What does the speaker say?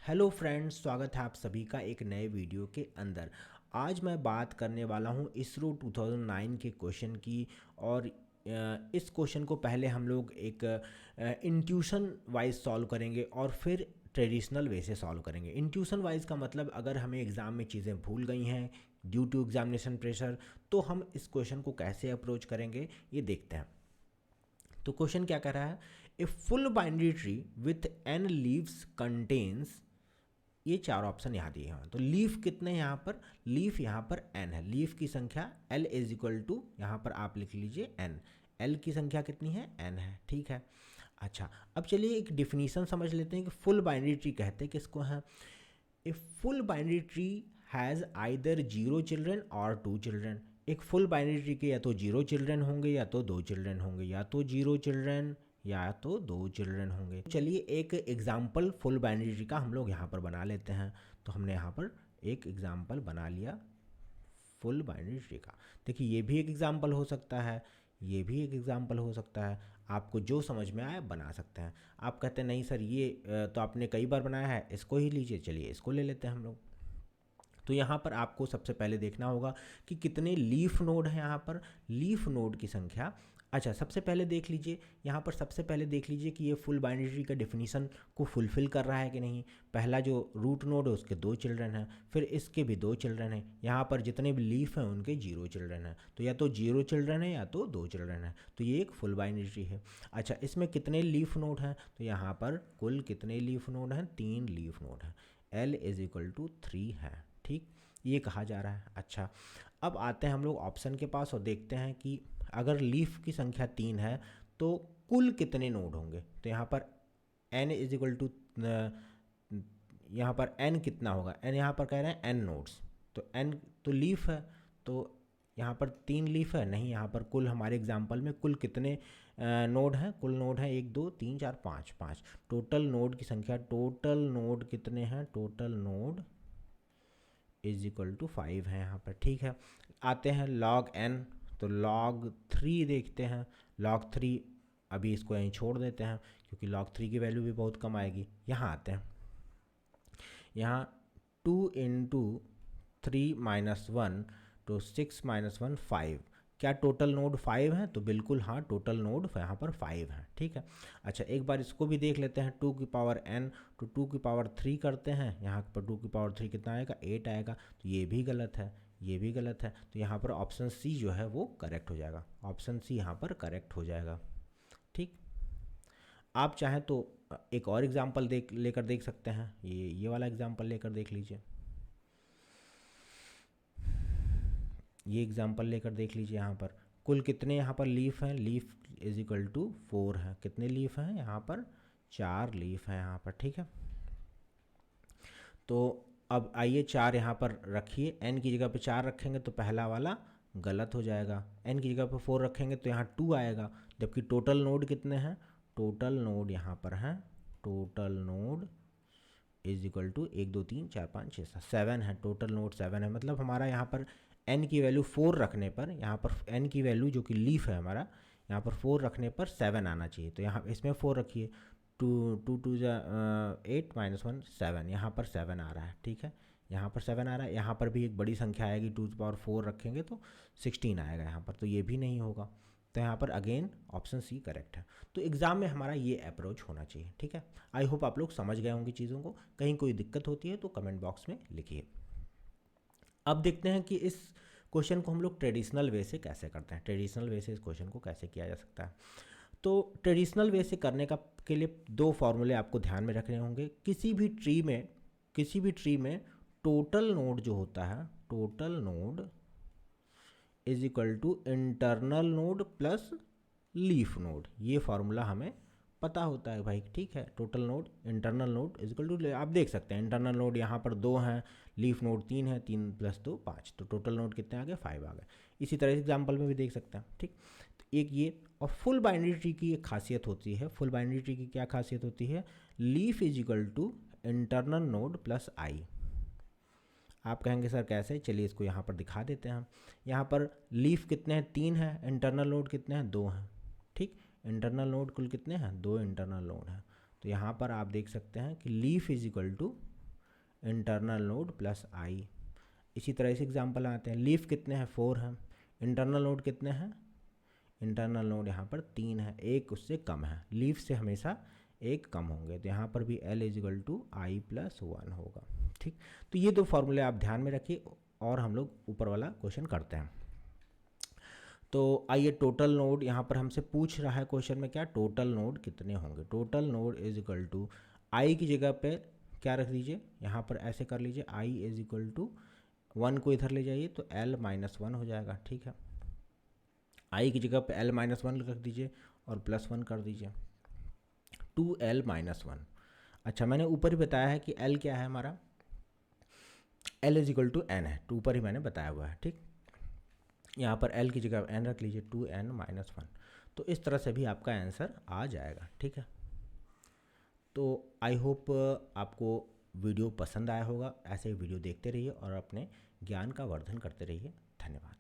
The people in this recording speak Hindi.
हेलो फ्रेंड्स, स्वागत है आप सभी का एक नए वीडियो के अंदर। आज मैं बात करने वाला हूं इसरो 2009 के क्वेश्चन की। और इस क्वेश्चन को पहले हम लोग एक इंट्यूशन वाइज सॉल्व करेंगे और फिर ट्रेडिशनल वे से सॉल्व करेंगे। इंट्यूशन वाइज का मतलब अगर हमें एग्ज़ाम में चीज़ें भूल गई हैं ड्यू टू एग्जामिनेशन प्रेशर, तो हम इस क्वेश्चन को कैसे अप्रोच करेंगे ये देखते हैं। तो क्वेश्चन क्या कह रहा है, a full binary tree with n leaves contains, ये चार ऑप्शन यहाँ दिए हैं। तो लीफ कितने यहाँ पर, लीफ यहाँ पर एन है, लीफ की संख्या एल इज इक्वल टू, यहाँ पर आप लिख लीजिए एन, एल की संख्या कितनी है, एन है। ठीक है। अच्छा, अब चलिए एक डिफिनीशन समझ लेते हैं कि फुल बाइनरी ट्री कहते किसको हैं। A full binary tree has either 0 children और 2 चिल्ड्रन। एक फुल बाइनरी ट्री के या तो 0 चिल्ड्रन होंगे या तो 2 चिल्ड्रन होंगे, या तो 0 चिल्ड्रन या तो 2 चिल्ड्रन होंगे। चलिए एक एग्जाम्पल फुल बाइनरी ट्री का हम लोग यहाँ पर बना लेते हैं। तो हमने यहाँ पर एक एग्जाम्पल बना लिया फुल बाइनरी ट्री का। देखिए ये भी एक एग्जाम्पल हो सकता है, ये भी एक एग्जाम्पल हो सकता है, आपको जो समझ में आए बना सकते हैं। आप कहते हैं नहीं सर ये तो आपने कई बार बनाया है, इसको ही लीजिए, चलिए इसको ले लेते हैं हम लोग। तो यहाँ पर आपको सबसे पहले देखना होगा कि कितने लीफ नोड हैं यहाँ पर, लीफ नोड की संख्या। अच्छा, सबसे पहले देख लीजिए यहाँ पर, सबसे पहले देख लीजिए कि ये फुल बाइनरी ट्री का डेफिनेशन को फुलफिल कर रहा है कि नहीं। पहला जो रूट नोड है उसके 2 चिल्ड्रन हैं, फिर इसके भी 2 चिल्ड्रन हैं, यहाँ पर जितने भी लीफ हैं उनके 0 चिल्ड्रन हैं। तो या तो 0 चिल्ड्रन है या तो 2 चिल्ड्रन है, तो ये एक फुल बाइनरी ट्री है। अच्छा, इसमें कितने लीफ नोड हैं, तो यहाँ पर कुल कितने लीफ नोड हैं, 3 लीफ नोड हैं, L इज इक्वल टू 3 है। ठीक, ये कहा जा रहा है। अच्छा, अब आते हैं हम लोग ऑप्शन के पास और देखते हैं कि अगर लीफ की संख्या 3 है तो कुल कितने नोड होंगे। तो यहाँ पर n इज इक्वल टू, यहाँ पर n कितना होगा, n यहाँ पर कह रहे हैं n नोड्स, तो n तो लीफ है, तो यहाँ पर 3 लीफ है नहीं, यहाँ पर कुल हमारे एग्जाम्पल में कुल कितने नोड हैं, कुल नोड हैं 1 2 3 4 5, 5 टोटल नोड की संख्या। टोटल नोड कितने हैं, total node is equal to 5 है यहाँ पर। ठीक है, आते हैं log n, तो log 3 देखते हैं। log 3 अभी इसको यहीं छोड़ देते हैं क्योंकि log 3 की वैल्यू भी बहुत कम आएगी। यहाँ आते हैं, यहाँ 2 इंटू 3 माइनस 1 तो 6 माइनस 1 5। क्या टोटल नोड 5 है, तो बिल्कुल हाँ, टोटल नोड यहाँ पर 5 है। ठीक है। अच्छा, एक बार इसको भी देख लेते हैं, 2 की पावर n तो 2 की पावर 3 करते हैं, यहाँ पर 2 की पावर 3 कितना आएगा, 8 आएगा। तो ये भी गलत है, ये भी गलत है, तो यहाँ पर ऑप्शन सी जो है वो करेक्ट हो जाएगा, ऑप्शन सी यहाँ पर करेक्ट हो जाएगा। ठीक, आप चाहें तो एक और एग्जाम्पल लेकर देख सकते हैं, ये वाला एग्जाम्पल लेकर देख लीजिए, ये एग्जाम्पल लेकर देख लीजिए। यहाँ पर कुल कितने यहाँ पर लीफ हैं, लीफ इज इक्वल टू 4 है। कितने लीफ हैं यहाँ पर, 4 लीफ हैं यहाँ पर। ठीक है, तो अब आइए 4 यहाँ पर रखिए, n की जगह पे 4 रखेंगे तो पहला वाला गलत हो जाएगा, n की जगह पे 4 रखेंगे तो यहाँ 2 आएगा। जबकि टोटल नोड कितने हैं, टोटल नोड यहाँ पर हैं, total node is equal to 1 2 3 4 5 6 7, 7 है, टोटल नोड 7 है। मतलब हमारा यहाँ पर n की वैल्यू 4 रखने पर, यहाँ पर n की वैल्यू जो कि लीफ है हमारा, यहाँ पर 4 रखने पर 7 आना चाहिए। तो यहाँ इसमें 4 रखिए, 2 2 8 माइनस 1 7, यहाँ पर 7 आ रहा है। ठीक है, यहाँ पर 7 आ रहा है, यहाँ पर भी एक बड़ी संख्या आएगी, 2 की पावर 4 रखेंगे तो 16 आएगा यहाँ पर, तो ये भी नहीं होगा। तो यहाँ पर अगेन ऑप्शन सी करेक्ट है। तो एग्ज़ाम में हमारा ये अप्रोच होना चाहिए। ठीक है, आई होप आप लोग समझ गए होंगे चीज़ों को। कहीं कोई दिक्कत होती है तो कमेंट बॉक्स में लिखिए। अब देखते हैं कि इस क्वेश्चन को हम लोग ट्रेडिशनल वे से कैसे करते हैं, ट्रेडिशनल वे से इस क्वेश्चन को कैसे किया जा सकता है। तो ट्रेडिशनल वे से करने का के लिए 2 फॉर्मूले आपको ध्यान में रखने होंगे। किसी भी ट्री में टोटल नोड जो होता है, total node is equal to internal node plus leaf node, ये फार्मूला हमें पता होता है भाई। ठीक है, total node internal node is equal to, आप देख सकते हैं इंटरनल नोड यहाँ पर 2 हैं, लीफ नोड 3 है, 3 प्लस 2 5, तो टोटल नोड कितने आ गए, 5 आ गए। इसी तरह एग्जाम्पल में भी देख सकते हैं। ठीक, तो एक ये, और फुल बाइनरी ट्री की एक खासियत होती है, फुल बाइनरी ट्री की क्या खासियत होती है, leaf is equal to internal node plus I. आप कहेंगे सर कैसे, चलिए इसको यहाँ पर दिखा देते हैं हम। यहाँ पर लीफ कितने हैं, 3 है, इंटरनल नोड कितने हैं, 2 हैं। ठीक, इंटरनल नोड कुल कितने हैं, 2 इंटरनल नोड हैं। तो यहाँ पर आप देख सकते हैं कि leaf is equal to internal node plus I. इसी तरह से एग्जांपल आते हैं। लीफ कितने हैं, 4 हैं। इंटरनल नोड कितने हैं, इंटरनल नोड यहाँ पर 3 है, एक उससे कम है, लीफ से हमेशा एक कम होंगे, तो यहाँ पर भी L is equal to I plus 1 होगा। ठीक, तो ये दो फॉर्मूले आप ध्यान में रखिए और हम लोग ऊपर वाला क्वेश्चन करते हैं। तो आइए, टोटल नोड यहाँ पर हमसे पूछ रहा है क्वेश्चन में, क्या टोटल नोड कितने होंगे। Total node is equal to I की जगह पे क्या रख दीजिए, यहाँ पर ऐसे कर लीजिए, आई इज इक्वल टू 1 को इधर ले जाइए तो L माइनस 1 हो जाएगा। ठीक है, आई की जगह पे L माइनस 1 रख दीजिए और प्लस 1 कर दीजिए, 2L माइनस 1। अच्छा, मैंने ऊपर ही बताया है कि L क्या है हमारा, L is equal to N है, तो ऊपर ही मैंने बताया हुआ है। ठीक, यहाँ पर L की जगह N रख लीजिए, 2N माइनस 1। तो इस तरह से भी आपका आंसर आ जाएगा। ठीक है, तो आई होप आपको वीडियो पसंद आया होगा। ऐसे वीडियो देखते रहिए और अपने ज्ञान का वर्धन करते रहिए। धन्यवाद।